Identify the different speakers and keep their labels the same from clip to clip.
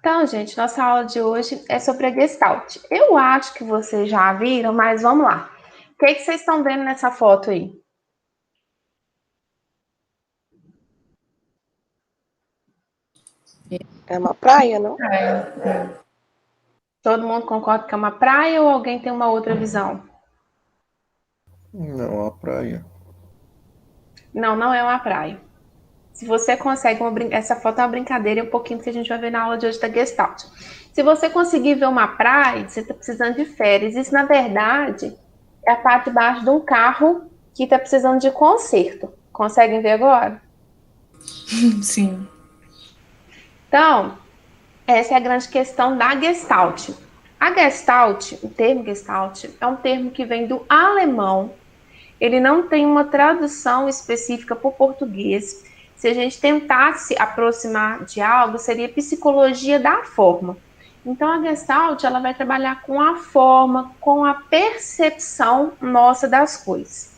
Speaker 1: Então, gente, nossa aula de hoje é sobre a Gestalt. Eu acho que vocês já viram, mas vamos lá. O que vocês estão vendo nessa foto aí?
Speaker 2: É uma praia, não?
Speaker 1: Todo mundo concorda que é uma praia ou alguém tem uma outra visão?
Speaker 3: Não, a praia.
Speaker 1: Não, não é uma praia. Se você consegue, essa foto é uma brincadeira e um pouquinho que a gente vai ver na aula de hoje da Gestalt. Se você conseguir ver uma praia, você está precisando de férias. Isso, na verdade, é a parte de baixo de um carro que está precisando de conserto. Conseguem ver agora?
Speaker 4: Sim.
Speaker 1: Então, essa é a grande questão da Gestalt. A Gestalt, o termo Gestalt, é um termo que vem do alemão. Ele não tem uma tradução específica para o português. Se a gente tentasse aproximar de algo, seria psicologia da forma. Então, a Gestalt ela vai trabalhar com a forma, com a percepção nossa das coisas.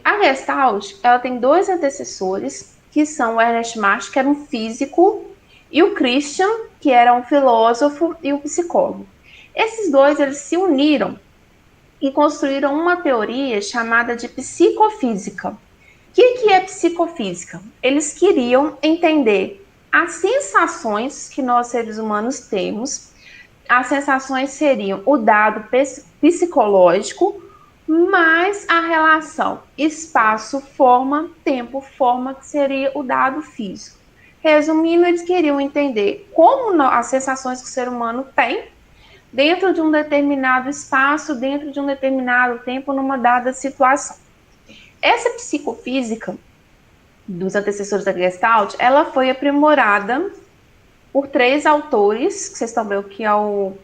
Speaker 1: A Gestalt ela tem dois antecessores, que são o Ernest Mach, que era um físico, e o Christian, que era um filósofo e um psicólogo. Esses dois eles se uniram e construíram uma teoria chamada de psicofísica. O que é psicofísica? Eles queriam entender as sensações que nós seres humanos temos. As sensações seriam o dado psicológico mais a relação espaço-forma, tempo-forma, que seria o dado físico. Resumindo, eles queriam entender como as sensações que o ser humano tem dentro de um determinado espaço, dentro de um determinado tempo, numa dada situação. Essa psicofísica dos antecessores da Gestalt, ela foi aprimorada por três autores, que vocês estão vendo que é o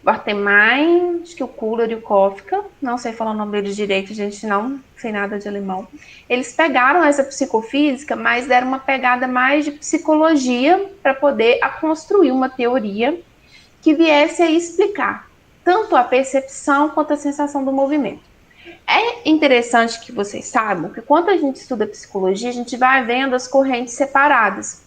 Speaker 1: Bartemein, acho que o Kuhler e o Kafka, não sei falar o nome deles direito, gente, não sei nada de alemão. Eles pegaram essa psicofísica, mas deram uma pegada mais de psicologia para poder construir uma teoria que viesse a explicar tanto a percepção quanto a sensação do movimento. É interessante que vocês saibam que quando a gente estuda psicologia, a gente vai vendo as correntes separadas.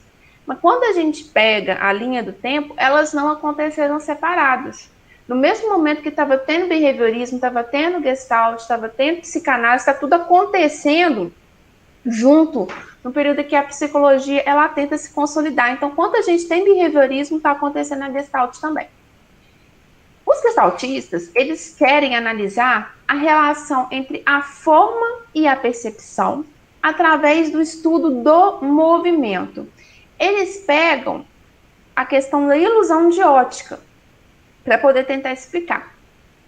Speaker 1: Mas quando a gente pega a linha do tempo, elas não aconteceram separadas. No mesmo momento que estava tendo behaviorismo, estava tendo gestalt, estava tendo psicanálise, está tudo acontecendo junto, no período que a psicologia ela tenta se consolidar. Então, quando a gente tem behaviorismo, está acontecendo a gestalt também. Os gestaltistas, eles querem analisar a relação entre a forma e a percepção através do estudo do movimento. Eles pegam a questão da ilusão de ótica para poder tentar explicar.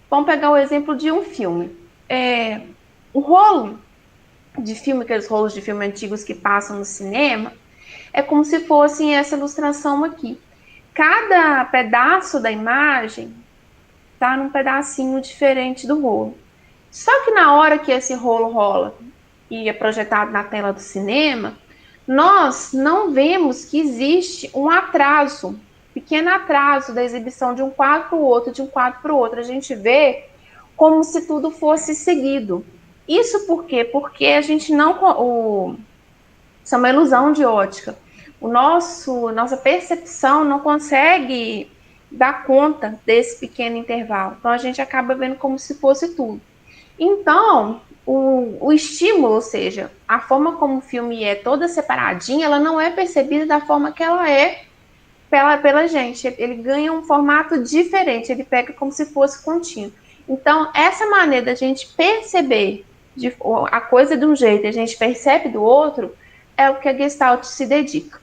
Speaker 1: Vamos pegar o exemplo de um filme. O rolo de filme, aqueles rolos de filme antigos que passam no cinema, é como se fosse essa ilustração aqui. Cada pedaço da imagem está num pedacinho diferente do rolo. Só que na hora que esse rolo rola e é projetado na tela do cinema, nós não vemos que existe um atraso, pequeno atraso da exibição de um quadro para o outro, de um quadro para o outro. A gente vê como se tudo fosse seguido. Isso por quê? Porque a gente não... Isso é uma ilusão de ótica. Nossa percepção não consegue dar conta desse pequeno intervalo. Então, a gente acaba vendo como se fosse tudo. Então, o estímulo, ou seja, a forma como o filme é toda separadinha, ela não é percebida da forma que ela é pela gente. Ele ganha um formato diferente, ele pega como se fosse contínuo. Então, essa maneira da gente perceber a coisa de um jeito e a gente percebe do outro, é o que a Gestalt se dedica.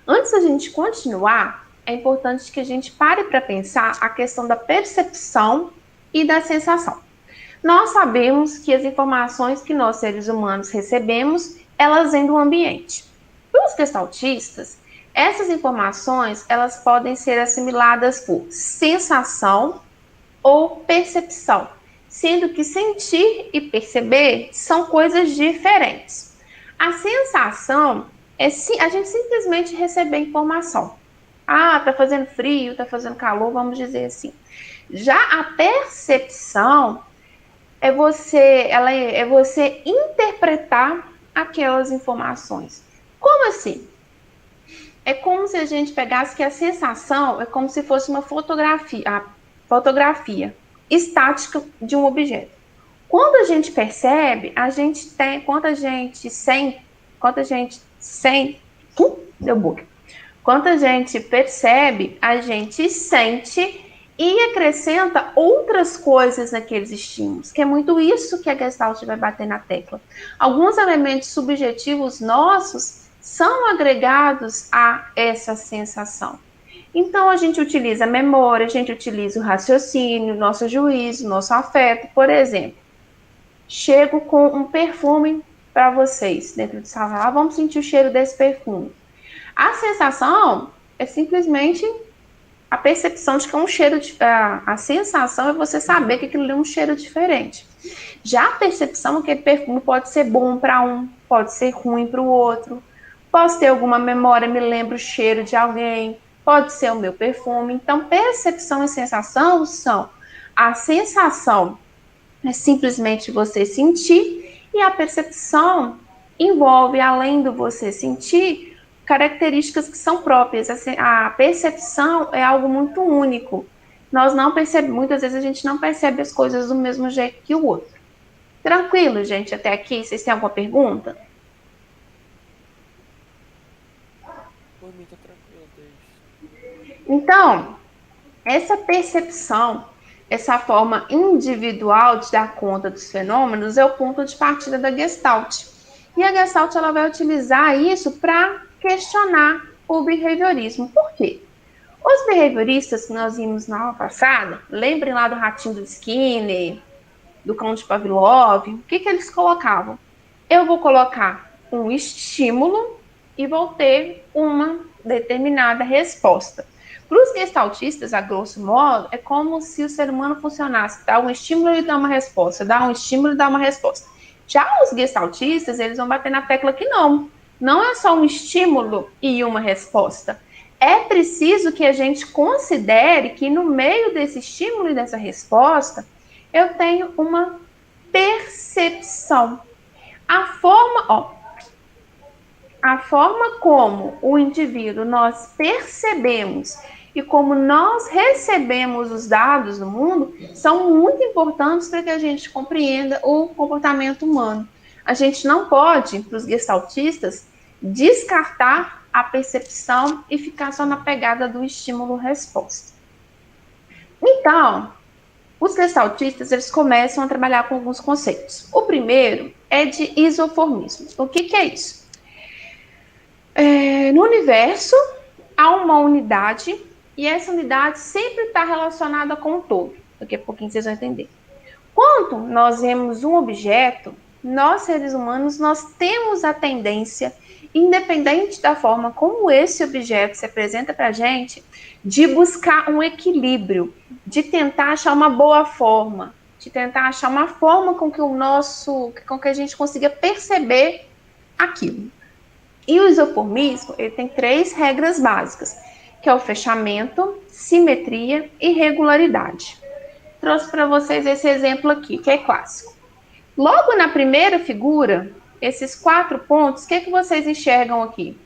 Speaker 1: Antes da gente continuar, é importante que a gente pare para pensar a questão da percepção e da sensação. Nós sabemos que as informações que nós, seres humanos, recebemos, elas vêm do ambiente. Para os gestaltistas, essas informações elas podem ser assimiladas por sensação ou percepção, sendo que sentir e perceber são coisas diferentes. A sensação é a gente simplesmente receber informação. Ah, tá fazendo frio, tá fazendo calor, vamos dizer assim. Já a percepção é você interpretar aquelas informações. Como assim? É como se a gente pegasse que a sensação é como se fosse uma fotografia, a fotografia estática de um objeto. Quando a gente percebe, a gente tem, deu bug. Quando a gente percebe, a gente sente e acrescenta outras coisas naqueles estímulos, que é muito isso que a Gestalt vai bater na tecla. Alguns elementos subjetivos nossos são agregados a essa sensação. Então, a gente utiliza a memória, a gente utiliza o raciocínio, nosso juízo, nosso afeto. Por exemplo, chego com um perfume para vocês dentro de sala. Vamos sentir o cheiro desse perfume. A sensação é simplesmente a percepção de que é um cheiro. A sensação é você saber que aquilo é um cheiro diferente. Já a percepção é que perfume pode ser bom para um, pode ser ruim para o outro. Posso ter alguma memória, me lembro o cheiro de alguém, pode ser o meu perfume. Então, percepção e sensação são a sensação é simplesmente você sentir, e a percepção envolve, além do você sentir, características que são próprias. A percepção é algo muito único. Nós não percebemos, muitas vezes a gente não percebe as coisas do mesmo jeito que o outro. Tranquilo, gente, até aqui? Vocês têm alguma pergunta?
Speaker 2: Por mim tá tranquilo, Deus.
Speaker 1: Então, essa percepção, essa forma individual de dar conta dos fenômenos é o ponto de partida da Gestalt. E a Gestalt ela vai utilizar isso para questionar o behaviorismo. Por quê? Os behavioristas que nós vimos na aula passada, lembrem lá do ratinho do Skinner, do cão de Pavlov, o que eles colocavam? Eu vou colocar um estímulo e vou ter uma determinada resposta. Para os gestaltistas, a grosso modo, é como se o ser humano funcionasse. Dá um estímulo e dá uma resposta. Dá um estímulo e dá uma resposta. Já os gestaltistas, eles vão bater na tecla que não. Não é só um estímulo e uma resposta. É preciso que a gente considere que no meio desse estímulo e dessa resposta, eu tenho uma percepção. A forma como o indivíduo nós percebemos e como nós recebemos os dados do mundo são muito importantes para que a gente compreenda o comportamento humano. A gente não pode, para os gestaltistas, descartar a percepção e ficar só na pegada do estímulo-resposta. Então, os gestaltistas eles começam a trabalhar com alguns conceitos. O primeiro é de isoformismo. O que é isso? No universo, há uma unidade e essa unidade sempre está relacionada com o todo. Daqui a pouquinho vocês vão entender. Quando nós vemos um objeto, nós seres humanos, nós temos a tendência, independente da forma como esse objeto se apresenta para a gente, de buscar um equilíbrio, de tentar achar uma boa forma, de tentar achar uma forma com que a gente consiga perceber aquilo. E o isoformismo, ele tem 3 regras básicas, que é o fechamento, simetria e regularidade. Trouxe para vocês esse exemplo aqui, que é clássico. Logo na primeira figura, esses 4 pontos, o que vocês enxergam aqui?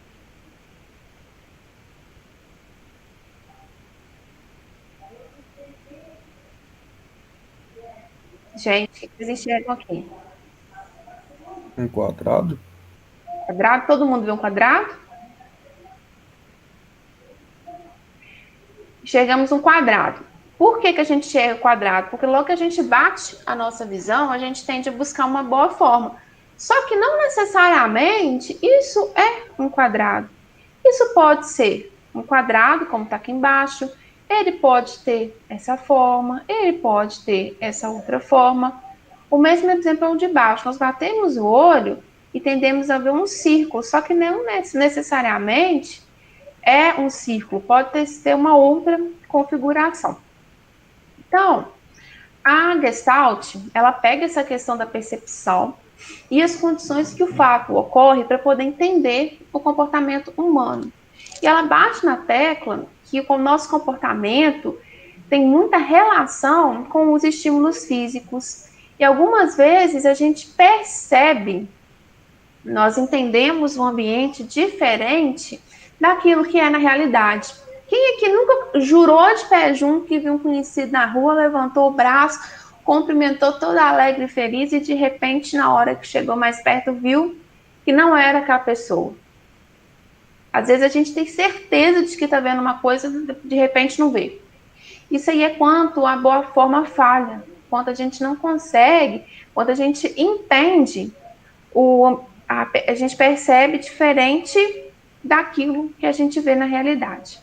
Speaker 1: Gente, o que vocês enxergam aqui?
Speaker 2: Um quadrado?
Speaker 1: Quadrado? Todo mundo vê um quadrado? Enxergamos um quadrado. Por que a gente enxerga o quadrado? Porque logo que a gente bate a nossa visão, a gente tende a buscar uma boa forma. Só que não necessariamente isso é um quadrado. Isso pode ser um quadrado, como está aqui embaixo. Ele pode ter essa forma, ele pode ter essa outra forma. O mesmo exemplo é o de baixo. Nós batemos o olho e tendemos a ver um círculo, só que não necessariamente é um círculo, pode ter uma outra configuração. Então, a Gestalt, ela pega essa questão da percepção e as condições que o fato ocorre para poder entender o comportamento humano. E ela bate na tecla que o nosso comportamento tem muita relação com os estímulos físicos. E algumas vezes a gente percebe, nós entendemos um ambiente diferente daquilo que é na realidade. Quem é que nunca jurou de pé junto que viu um conhecido na rua, levantou o braço, cumprimentou toda alegre e feliz e de repente, na hora que chegou mais perto, viu que não era aquela pessoa? Às vezes a gente tem certeza de que está vendo uma coisa, de repente não vê. Isso aí é quanto a boa forma falha, quanto a gente não consegue, quanto a gente entende, a gente percebe diferente daquilo que a gente vê na realidade.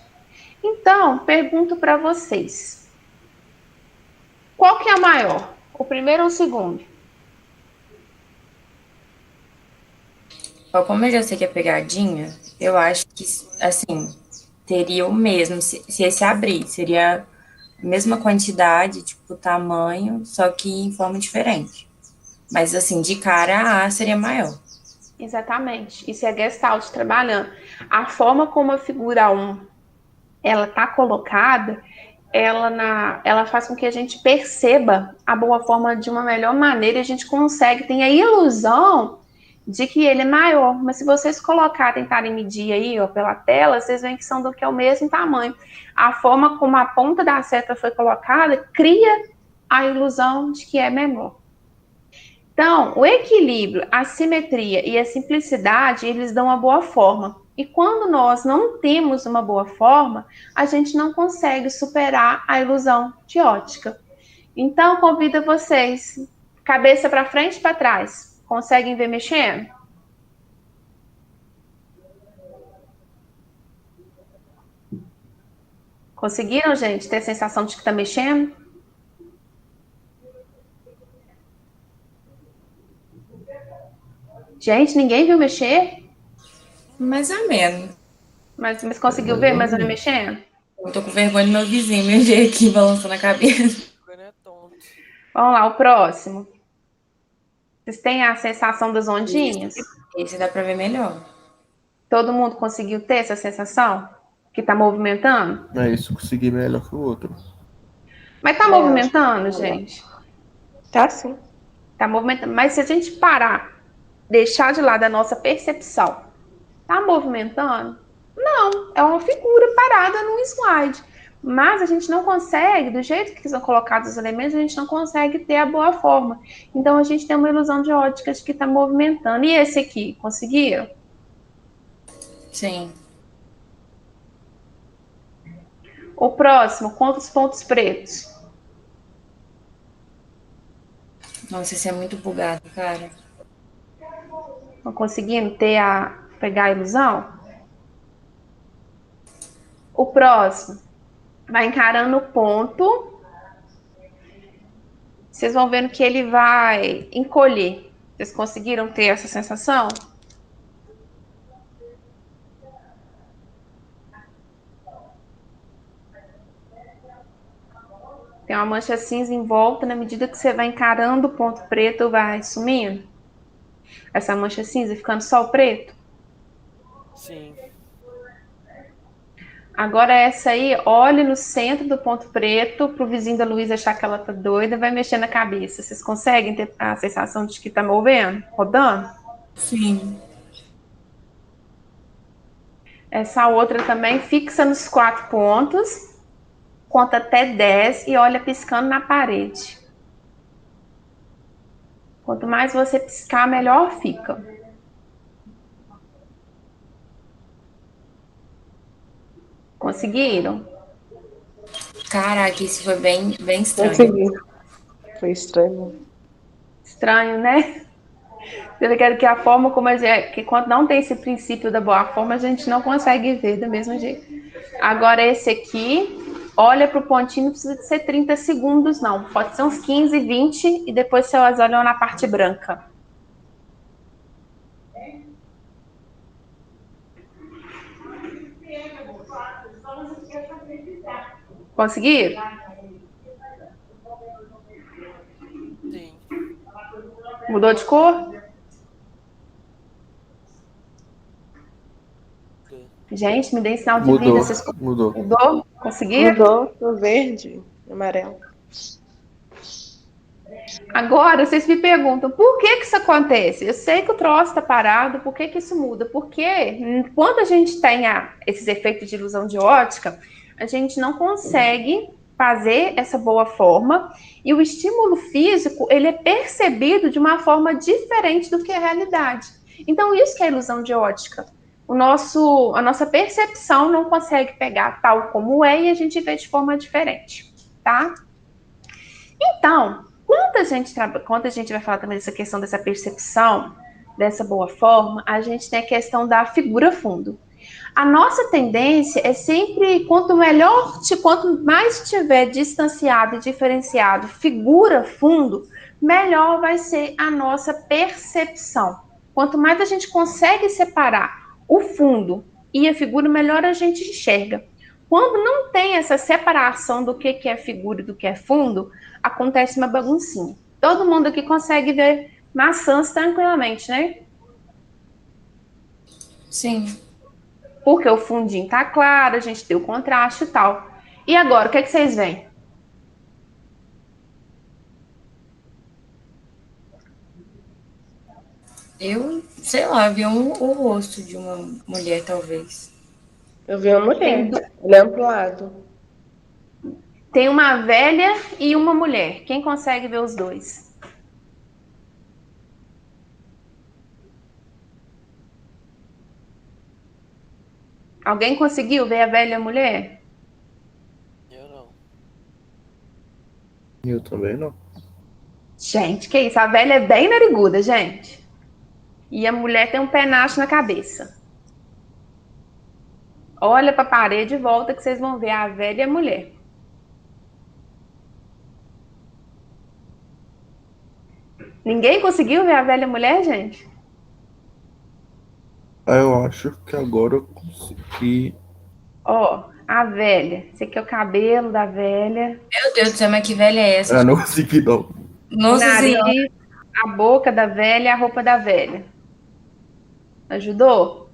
Speaker 1: Então, pergunto para vocês, qual que é a maior? O primeiro ou o segundo?
Speaker 4: Ó, como eu já sei que é pegadinha, eu acho que, assim, teria o mesmo, se esse abrir, seria a mesma quantidade, tipo, tamanho, só que em forma diferente. Mas, assim, de cara, a A seria maior.
Speaker 1: Exatamente. Isso é Gestalt trabalhando. A forma como a figura 1 ela está colocada, ela faz com que a gente perceba a boa forma de uma melhor maneira e a gente consegue, tem a ilusão de que ele é maior, mas se vocês tentarem medir aí, ó, pela tela, vocês veem que são do que é o mesmo tamanho. A forma como a ponta da seta foi colocada cria a ilusão de que é menor. Então, o equilíbrio, a simetria e a simplicidade, eles dão uma boa forma. E quando nós não temos uma boa forma, a gente não consegue superar a ilusão de ótica. Então, convido vocês, cabeça para frente e para trás. Conseguem ver mexendo? Conseguiram, gente, ter a sensação de que está mexendo? Gente, ninguém viu mexer?
Speaker 4: Mais ou menos.
Speaker 1: Mas conseguiu
Speaker 2: Mais
Speaker 1: ver
Speaker 2: ou
Speaker 1: mais ou menos
Speaker 2: menos.
Speaker 1: mexendo?
Speaker 4: Eu tô com vergonha do meu vizinho me ver aqui balançando a cabeça.
Speaker 2: Agora é tonto.
Speaker 1: Vamos lá, o próximo. Vocês têm a sensação das ondinhas?
Speaker 4: Esse dá pra ver melhor.
Speaker 1: Todo mundo conseguiu ter essa sensação? Que está movimentando?
Speaker 2: É isso, consegui melhor que o outro.
Speaker 1: Mas está
Speaker 3: É, eu acho que
Speaker 1: movimentando, gente?
Speaker 3: tá sim.
Speaker 1: Está movimentando. Mas se a gente parar, deixar de lado a nossa percepção, está movimentando? Não, é uma figura parada num slide. Mas a gente não consegue, do jeito que são colocados os elementos, a gente não consegue ter a boa forma. Então a gente tem uma ilusão de ótica de que está movimentando. E esse aqui, conseguiram?
Speaker 4: Sim.
Speaker 1: O próximo, quantos pontos pretos?
Speaker 4: Nossa, esse é muito bugado, cara.
Speaker 1: Estão conseguindo pegar a ilusão? O próximo, vai encarando o ponto. Vocês vão vendo que ele vai encolher. Vocês conseguiram ter essa sensação? Tem uma mancha cinza em volta, na medida que você vai encarando o ponto preto, vai sumindo. Essa mancha cinza ficando só o preto.
Speaker 2: Sim.
Speaker 1: Agora essa aí, olhe no centro do ponto preto, pro vizinho da Luísa achar que ela tá doida, vai mexer na cabeça. Vocês conseguem ter a sensação de que tá movendo, rodando?
Speaker 4: Sim.
Speaker 1: Essa outra também fixa nos 4 pontos, conta até 10 e olha piscando na parede. Quanto mais você piscar, melhor fica. Conseguiram?
Speaker 4: Caraca, isso foi bem estranho.
Speaker 3: Consegui. Foi estranho.
Speaker 1: Estranho, né? Eu quero que a forma como a gente, que quando não tem esse princípio da boa forma, a gente não consegue ver do mesmo jeito. Agora esse aqui, olha pro pontinho, não precisa de ser 30 segundos, não. Pode ser uns 15, 20 e depois vocês olham na parte branca. Conseguiram?
Speaker 2: Sim.
Speaker 1: Mudou de cor? Gente, me dê sinal de vida.
Speaker 2: Mudou,
Speaker 1: Vocês...
Speaker 2: mudou.
Speaker 1: Mudou? Conseguiram?
Speaker 3: Mudou pro verde e amarelo.
Speaker 1: Agora, vocês me perguntam, por que que isso acontece? Eu sei que o troço está parado, por que que isso muda? Porque quando a gente tem esses efeitos de ilusão de ótica, a gente não consegue fazer essa boa forma e o estímulo físico, ele é percebido de uma forma diferente do que a realidade. Então, isso que é ilusão de ótica. A nossa percepção não consegue pegar tal como é e a gente vê de forma diferente, tá? Então, quando a gente vai falar também dessa questão dessa percepção, dessa boa forma, a gente tem a questão da figura fundo. A nossa tendência é sempre, quanto mais estiver distanciado e diferenciado figura fundo, melhor vai ser a nossa percepção. Quanto mais a gente consegue separar o fundo e a figura, melhor a gente enxerga. Quando não tem essa separação do que é figura e do que é fundo, acontece uma baguncinha. Todo mundo aqui consegue ver maçãs tranquilamente, né?
Speaker 4: Sim.
Speaker 1: Porque o fundinho tá claro, a gente tem o contraste e tal. E agora, o que vocês veem?
Speaker 4: Eu, sei lá, vi o rosto de uma mulher, talvez.
Speaker 3: Eu vi uma
Speaker 1: Tem,
Speaker 3: mulher olhando pro lado.
Speaker 1: tem uma velha e uma mulher. Quem consegue ver os dois? Alguém conseguiu ver a velha e a mulher?
Speaker 2: Eu não.
Speaker 5: Eu também não.
Speaker 1: Gente, que isso? A velha é bem nariguda, gente. E a mulher tem um penacho na cabeça. Olha para a parede e volta que vocês vão ver a velha e a mulher. Ninguém conseguiu ver a velha mulher, gente?
Speaker 5: Eu acho que agora eu consegui.
Speaker 1: Ó, a velha. Esse aqui é o cabelo da velha.
Speaker 4: Meu Deus do céu, mas que velha é essa?
Speaker 5: Ah, não consegui não.
Speaker 1: O
Speaker 4: Nossa Senhora.
Speaker 1: nariz, a boca da velha e a roupa da velha. Ajudou?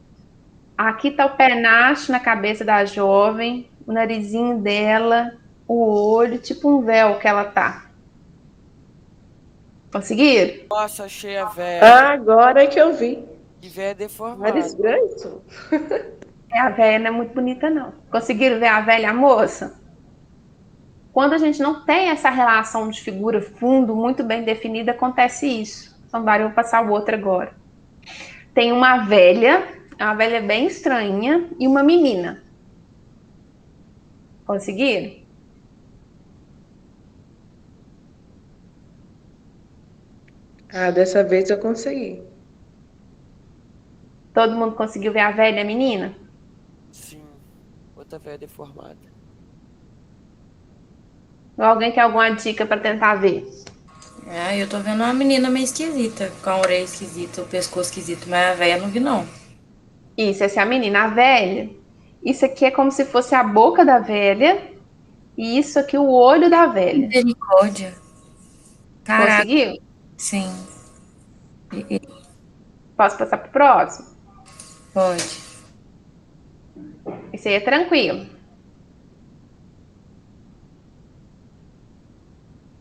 Speaker 1: Aqui tá o penacho na cabeça da jovem, o narizinho dela, o olho, tipo um véu que ela tá. Conseguiram?
Speaker 2: Nossa, achei a véia.
Speaker 3: Agora é que eu vi.
Speaker 2: Que véia
Speaker 3: Nariz
Speaker 2: deformada.
Speaker 3: grande?
Speaker 1: A velha não é muito bonita, não. Conseguiram ver a velha moça? Quando a gente não tem essa relação de figura fundo muito bem definida, acontece isso. Então, eu vou passar o outro agora. Tem uma velha bem estranha, e uma menina. Conseguiram?
Speaker 3: Ah, dessa vez eu consegui.
Speaker 1: Todo mundo conseguiu ver a velha e a menina?
Speaker 2: Sim. Outra véia deformada.
Speaker 1: Ou alguém quer alguma dica para tentar ver?
Speaker 4: Ah, eu tô vendo uma menina meio esquisita, com a orelha esquisita, o pescoço esquisito, mas a velha eu não vi, não.
Speaker 1: Isso, essa é a menina. A velha, isso aqui é como se fosse a boca da velha e isso aqui o olho da velha.
Speaker 4: Misericórdia. Caraca,
Speaker 1: Conseguiu?
Speaker 4: sim.
Speaker 1: Posso passar pro próximo?
Speaker 4: Pode.
Speaker 1: Isso aí é tranquilo.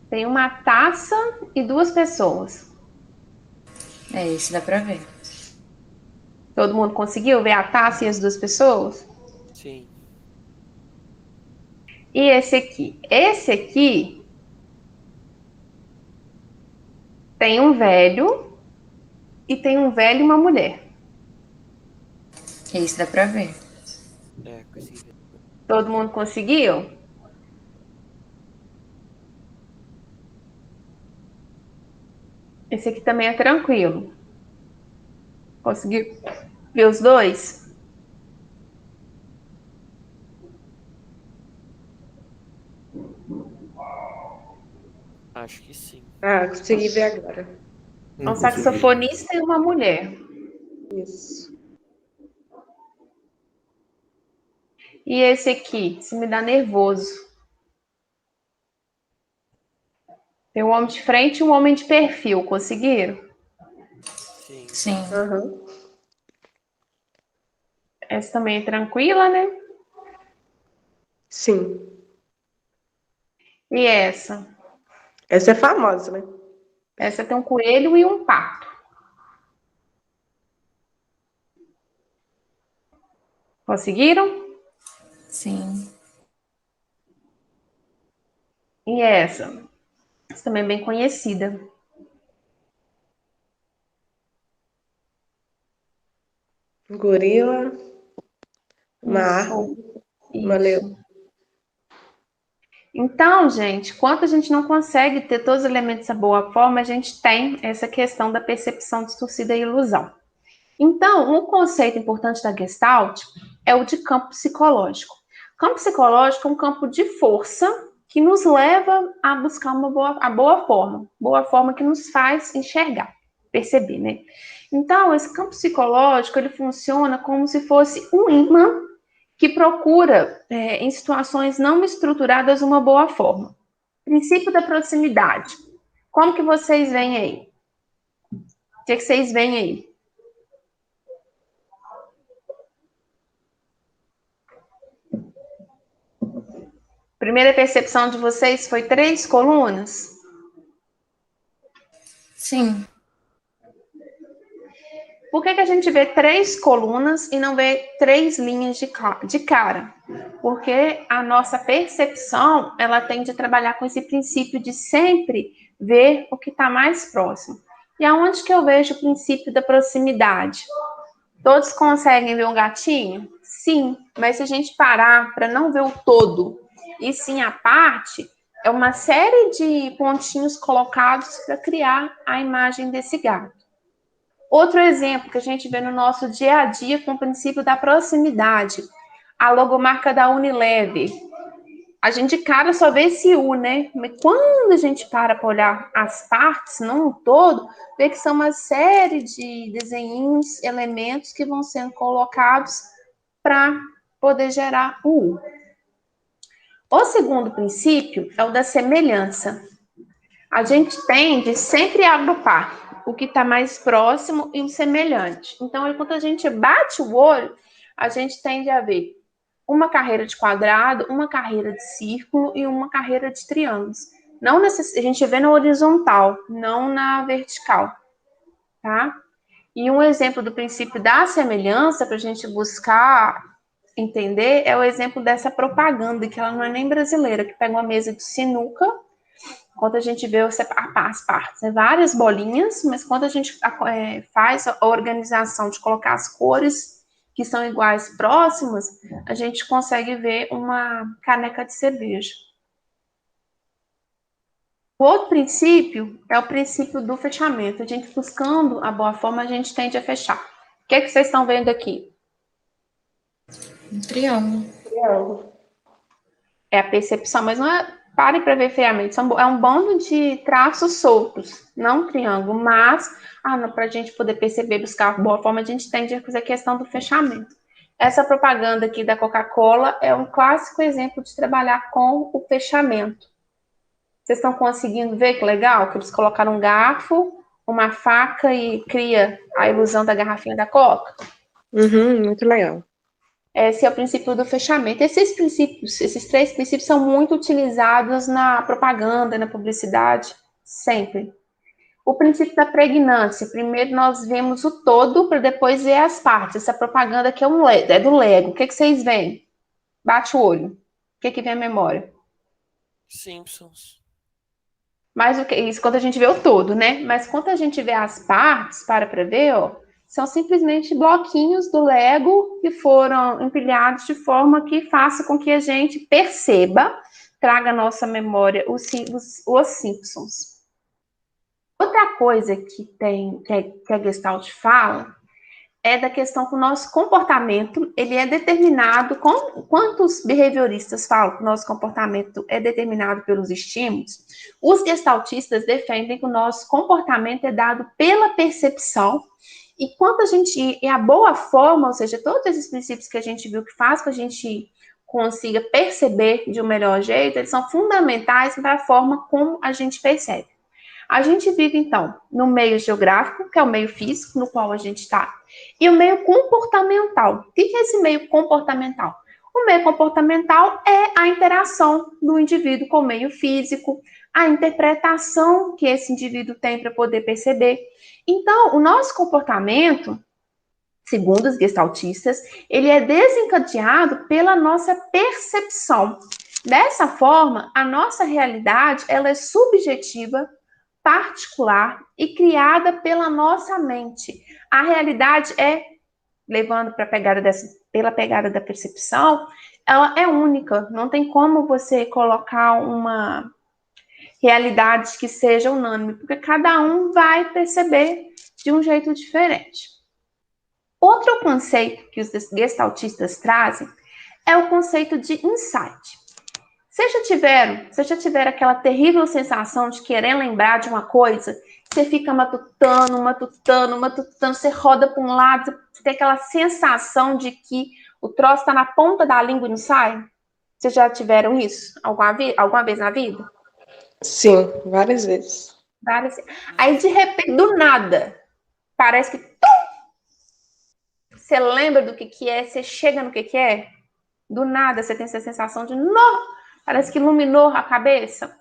Speaker 1: Tem uma taça e duas pessoas.
Speaker 4: É, esse dá pra ver.
Speaker 1: Todo mundo conseguiu ver a taça e as duas pessoas?
Speaker 2: Sim.
Speaker 1: E esse aqui? Esse aqui tem um velho e tem um velho e uma mulher.
Speaker 4: Esse dá pra ver.
Speaker 2: É, consegui ver.
Speaker 1: Todo mundo conseguiu? Esse aqui também é tranquilo. Conseguiu ver os dois?
Speaker 2: Acho que sim.
Speaker 3: Ah, consegui ver agora.
Speaker 1: É
Speaker 5: Não
Speaker 1: um
Speaker 5: consegui.
Speaker 1: saxofonista e uma mulher.
Speaker 3: Isso.
Speaker 1: E esse aqui, se me dá nervoso. Tem um homem de frente e um homem de perfil. Conseguiram?
Speaker 2: Sim.
Speaker 4: Sim.
Speaker 3: Aham.
Speaker 1: Essa também é tranquila, né?
Speaker 3: Sim.
Speaker 1: E essa?
Speaker 3: Essa é famosa, né?
Speaker 1: Essa tem um coelho e um pato. Conseguiram?
Speaker 4: Sim.
Speaker 1: E essa? Essa também é bem conhecida.
Speaker 3: Gorila, uma árvore, uma leão.
Speaker 1: Isso. Então, gente, quando a gente não consegue ter todos os elementos da boa forma, a gente tem essa questão da percepção distorcida e ilusão. Então, um conceito importante da Gestalt é o de campo psicológico. Campo psicológico é um campo de força que nos leva a buscar a boa forma que nos faz enxergar, perceber, né? Então, esse campo psicológico, ele funciona como se fosse um imã que procura, em situações não estruturadas, uma boa forma. Princípio da proximidade. Como que vocês veem aí? O que vocês veem aí? Primeira percepção de vocês foi 3 colunas?
Speaker 4: Sim.
Speaker 1: Por que a gente vê 3 colunas e não vê 3 linhas de cara? Porque a nossa percepção, ela tende a trabalhar com esse princípio de sempre ver o que está mais próximo. E aonde que eu vejo o princípio da proximidade? Todos conseguem ver um gatinho? Sim, mas se a gente parar para não ver o todo, e sim a parte, é uma série de pontinhos colocados para criar a imagem desse gato. Outro exemplo que a gente vê no nosso dia a dia com o princípio da proximidade, a logomarca da Unilever. A gente de cara só vê esse U, né? Mas quando a gente para olhar as partes, não o todo, vê que são uma série de desenhos, elementos que vão sendo colocados para poder gerar o U. O segundo princípio é o da semelhança. A gente tende sempre a agrupar o que está mais próximo e o semelhante. Então, quando a gente bate o olho, a gente tende a ver uma carreira de quadrado, uma carreira de círculo e uma carreira de triângulos. Não a gente vê na horizontal, não na vertical, tá? E um exemplo do princípio da semelhança, para a gente buscar entender, é o exemplo dessa propaganda, que ela não é nem brasileira, que pega uma mesa de sinuca, quando a gente vê as partes, né? Várias bolinhas, mas quando a gente faz a organização de colocar as cores que são iguais próximas, a gente consegue ver uma caneca de cerveja. O outro princípio é o princípio do fechamento. A gente buscando a boa forma, a gente tende a fechar. O que é que vocês estão vendo aqui?
Speaker 4: Um triângulo.
Speaker 1: É a percepção, mas não é. Pare para ver friamente. É um bando de traços soltos, não um triângulo, mas para a gente poder perceber, buscar a boa forma, a gente tende a fazer a questão do fechamento. Essa propaganda aqui da Coca-Cola é um clássico exemplo de trabalhar com o fechamento. Vocês estão conseguindo ver que legal? Que eles colocaram um garfo, uma faca e cria a ilusão da garrafinha da Coca.
Speaker 3: Muito legal.
Speaker 1: Esse é o princípio do fechamento. Esses 3 princípios são muito utilizados na propaganda, na publicidade, sempre. O princípio da pregnância. Primeiro nós vemos o todo para depois ver as partes. Essa propaganda aqui é do Lego. O que vocês veem? Bate o olho. O que vem à memória?
Speaker 2: Simpsons.
Speaker 1: Mas o que isso quando a gente vê o todo, né? Mas quando a gente vê as partes, para ver, ó, são simplesmente bloquinhos do Lego que foram empilhados de forma que faça com que a gente perceba, traga à nossa memória os Simpsons. Outra coisa que a Gestalt fala é da questão que o nosso comportamento, ele é determinado, quantos behavioristas falam que o nosso comportamento é determinado pelos estímulos? Os gestaltistas defendem que o nosso comportamento é dado pela percepção, e a boa forma, ou seja, todos esses princípios que a gente viu que faz que a gente consiga perceber de um melhor jeito, eles são fundamentais para a forma como a gente percebe. A gente vive, então, no meio geográfico, que é o meio físico, no qual a gente está, e o meio comportamental. O que é esse meio comportamental? O meio comportamental é a interação do indivíduo com o meio físico, a interpretação que esse indivíduo tem para poder perceber. Então, o nosso comportamento, segundo os gestaltistas, ele é desencadeado pela nossa percepção. Dessa forma, a nossa realidade ela é subjetiva, particular e criada pela nossa mente. A realidade é, levando para pela pegada da percepção, ela é única. Não tem como você colocar uma realidade que seja unânime, porque cada um vai perceber de um jeito diferente. Outro conceito que os gestaltistas trazem é o conceito de insight. Vocês já tiveram aquela terrível sensação de querer lembrar de uma coisa? Você fica matutando, você roda para um lado, você tem aquela sensação de que o troço está na ponta da língua e não sai? Vocês já tiveram isso alguma vez na vida?
Speaker 3: Sim, várias vezes.
Speaker 1: Aí, de repente, do nada, parece que você lembra do que é, você chega no que é, do nada você tem essa sensação de parece que iluminou a cabeça.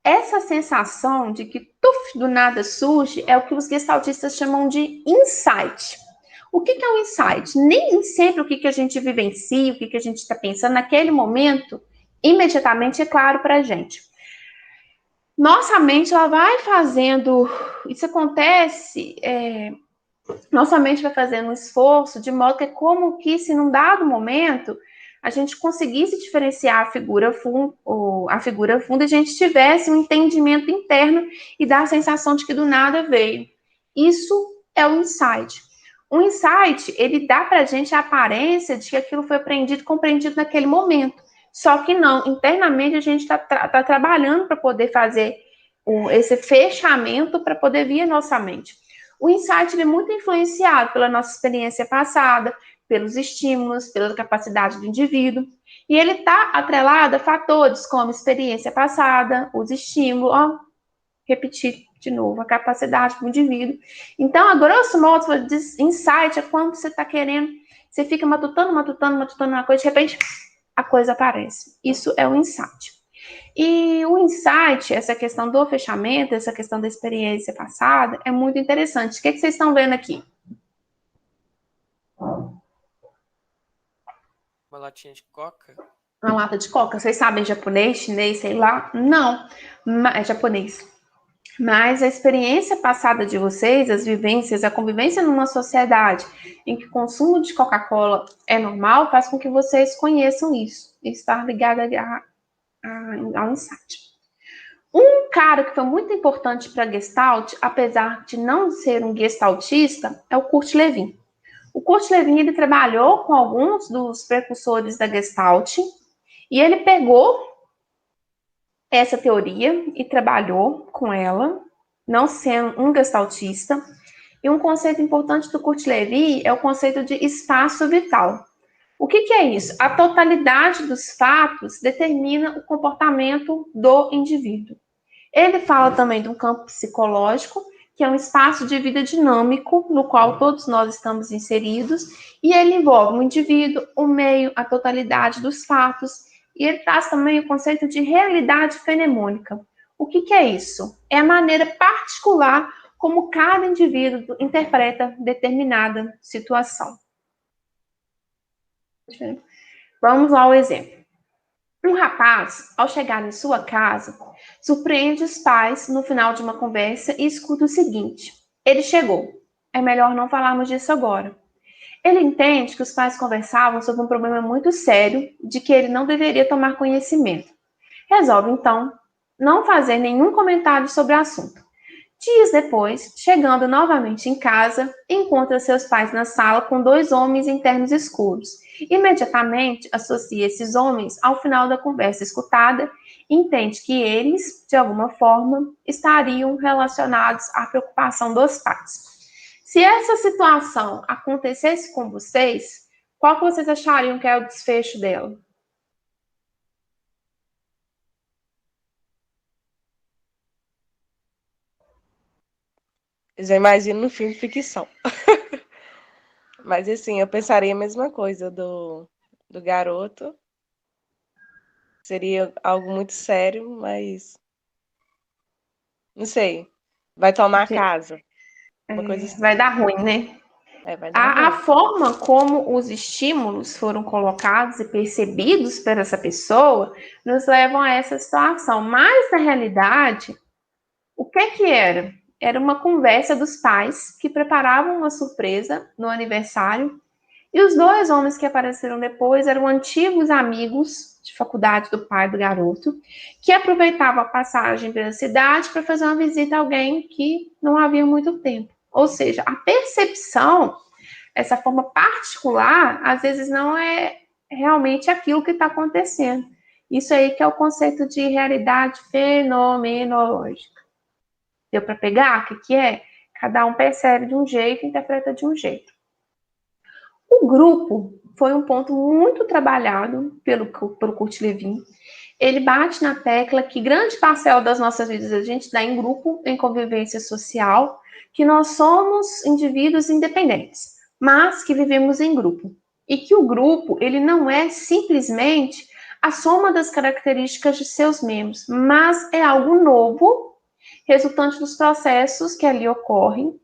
Speaker 1: Essa sensação de que do nada surge é o que os gestaltistas chamam de insight. O que é um insight? Nem sempre o que a gente vivencia, o que a gente está pensando naquele momento, imediatamente é claro para a gente. Nossa mente, ela vai fazendo, isso acontece, nossa mente vai fazendo um esforço de modo que é como que se num dado momento a gente conseguisse diferenciar a figura funda e a gente tivesse um entendimento interno e dar a sensação de que do nada veio. Isso é o insight. O insight, ele dá pra gente a aparência de que aquilo foi compreendido naquele momento. Só que não, internamente a gente está trabalhando para poder fazer esse fechamento para poder vir a nossa mente. O insight é muito influenciado pela nossa experiência passada, pelos estímulos, pela capacidade do indivíduo, e ele está atrelado a fatores como experiência passada, os estímulos, repetir de novo, a capacidade do indivíduo. Então, a grosso modo, insight é quando você está querendo, você fica matutando uma coisa, de repente, a coisa aparece. Isso é o insight. E o insight, essa questão do fechamento, essa questão da experiência passada, é muito interessante. O que vocês estão vendo aqui?
Speaker 2: Uma latinha de coca?
Speaker 1: Uma lata de coca. Vocês sabem japonês, chinês, sei lá? Não, é japonês. Mas a experiência passada de vocês, as vivências, a convivência numa sociedade em que o consumo de Coca-Cola é normal, faz com que vocês conheçam isso. Isso está ligado ao insight. Um cara que foi muito importante para Gestalt, apesar de não ser um gestaltista, é o Kurt Lewin. O Kurt Lewin, ele trabalhou com alguns dos precursores da Gestalt e ele pegou essa teoria e trabalhou com ela, não sendo um gestaltista. E um conceito importante do Kurt Lewin é o conceito de espaço vital. O que é isso? A totalidade dos fatos determina o comportamento do indivíduo. Ele fala também de um campo psicológico, que é um espaço de vida dinâmico, no qual todos nós estamos inseridos, e ele envolve o indivíduo, o meio, a totalidade dos fatos, e ele traz também o conceito de realidade fenemônica. O que é isso? É a maneira particular como cada indivíduo interpreta determinada situação. Vamos ao exemplo. Um rapaz, ao chegar em sua casa, surpreende os pais no final de uma conversa e escuta o seguinte: ele chegou. É melhor não falarmos disso agora. Ele entende que os pais conversavam sobre um problema muito sério de que ele não deveria tomar conhecimento. Resolve, então, não fazer nenhum comentário sobre o assunto. Dias depois, chegando novamente em casa, encontra seus pais na sala com dois homens em ternos escuros. Imediatamente associa esses homens ao final da conversa escutada e entende que eles, de alguma forma, estariam relacionados à preocupação dos pais. Se essa situação acontecesse com vocês, qual que vocês achariam que é o desfecho dela?
Speaker 3: Eu já imagino no filme de ficção. Mas assim, eu pensaria a mesma coisa do garoto. Seria algo muito sério, mas Não sei. Vai tomar a casa. Uma coisa assim.
Speaker 1: Vai dar ruim, né?
Speaker 3: Vai dar
Speaker 1: A
Speaker 3: ruim.
Speaker 1: forma como os estímulos foram colocados e percebidos por essa pessoa nos levam a essa situação. Mas, na realidade, o que era? Era uma conversa dos pais que preparavam uma surpresa no aniversário. E os dois homens que apareceram depois eram antigos amigos de faculdade do pai do garoto, que aproveitavam a passagem pela cidade para fazer uma visita a alguém que não havia muito tempo. Ou seja, a percepção, essa forma particular, às vezes não é realmente aquilo que está acontecendo. Isso aí que é o conceito de realidade fenomenológica. Deu para pegar? O que é? Cada um percebe de um jeito e interpreta de um jeito. O grupo foi um ponto muito trabalhado pelo Kurt Lewin. Ele bate na tecla que grande parcela das nossas vidas a gente dá em grupo, em convivência social, que nós somos indivíduos independentes, mas que vivemos em grupo. E que o grupo, ele não é simplesmente a soma das características de seus membros, mas é algo novo, resultante dos processos que ali ocorrem,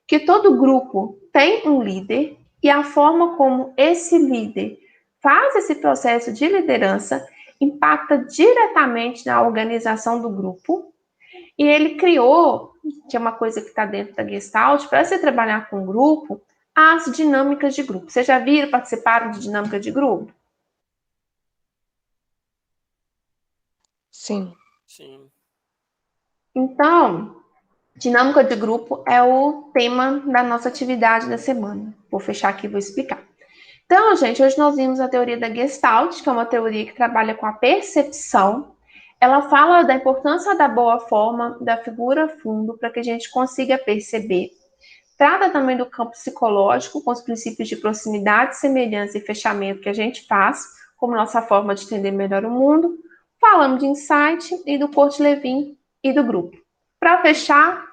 Speaker 1: que todo grupo tem um líder e a forma como esse líder faz esse processo de liderança impacta diretamente na organização do grupo. E ele criou, que é uma coisa que está dentro da Gestalt, para você trabalhar com grupo, as dinâmicas de grupo. Vocês já viram, participaram de dinâmica de grupo?
Speaker 3: Sim.
Speaker 2: Sim.
Speaker 1: Então, dinâmica de grupo é o tema da nossa atividade da semana. Vou fechar aqui e vou explicar. Então, gente, hoje nós vimos a teoria da Gestalt, que é uma teoria que trabalha com a percepção. Ela fala da importância da boa forma, da figura fundo, para que a gente consiga perceber. Trata também do campo psicológico, com os princípios de proximidade, semelhança e fechamento que a gente faz, como nossa forma de entender melhor o mundo. Falamos de insight e do Kurt Lewin e do grupo. Para fechar,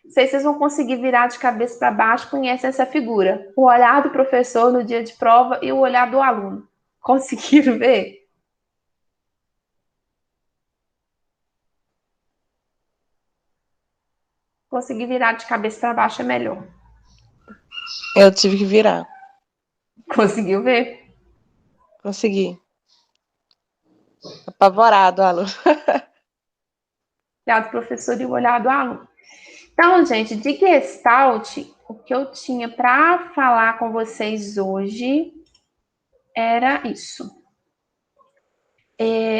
Speaker 1: não sei se vocês vão conseguir virar de cabeça para baixo, conhecem essa figura. O olhar do professor no dia de prova e o olhar do aluno. Conseguiram ver? Conseguir virar de cabeça para baixo é melhor.
Speaker 3: Eu tive que virar.
Speaker 1: Conseguiu ver?
Speaker 3: Consegui. Apavorado, aluno.
Speaker 1: Olhar do professor e o olhar do aluno. Então, gente, de Gestalt, o que eu tinha para falar com vocês hoje era isso.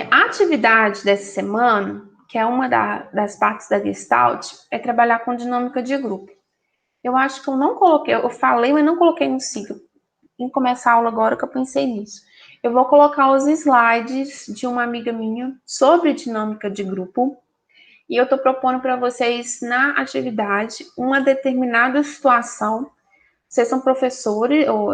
Speaker 1: A atividade dessa semana, que é uma das partes da Gestalt, é trabalhar com dinâmica de grupo. Eu acho que eu não coloquei, eu falei, mas não coloquei no ciclo. Em começar a aula agora que eu pensei nisso. Eu vou colocar os slides de uma amiga minha sobre dinâmica de grupo. E eu estou propondo para vocês, na atividade, uma determinada situação. Vocês são professores, ou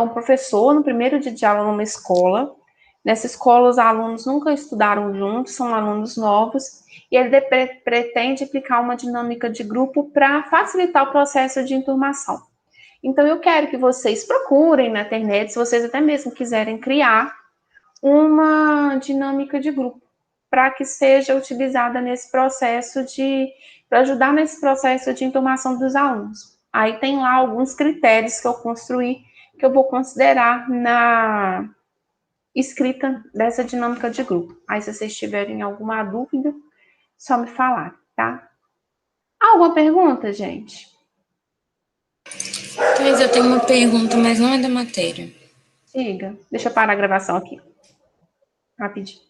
Speaker 1: um professor no primeiro dia de aula numa escola. Nessa escola, os alunos nunca estudaram juntos, são alunos novos, e ele pretende aplicar uma dinâmica de grupo para facilitar o processo de enturmação. Então, eu quero que vocês procurem na internet, se vocês até mesmo quiserem criar uma dinâmica de grupo, para que seja utilizada nesse processo para ajudar nesse processo de enturmação dos alunos. Aí tem lá alguns critérios que eu construí, que eu vou considerar na escrita dessa dinâmica de grupo. Aí, se vocês tiverem alguma dúvida, só me falar, tá? Alguma pergunta, gente?
Speaker 4: Mas eu tenho uma pergunta, mas não é da matéria.
Speaker 1: Diga. Deixa eu parar a gravação aqui. Rapidinho.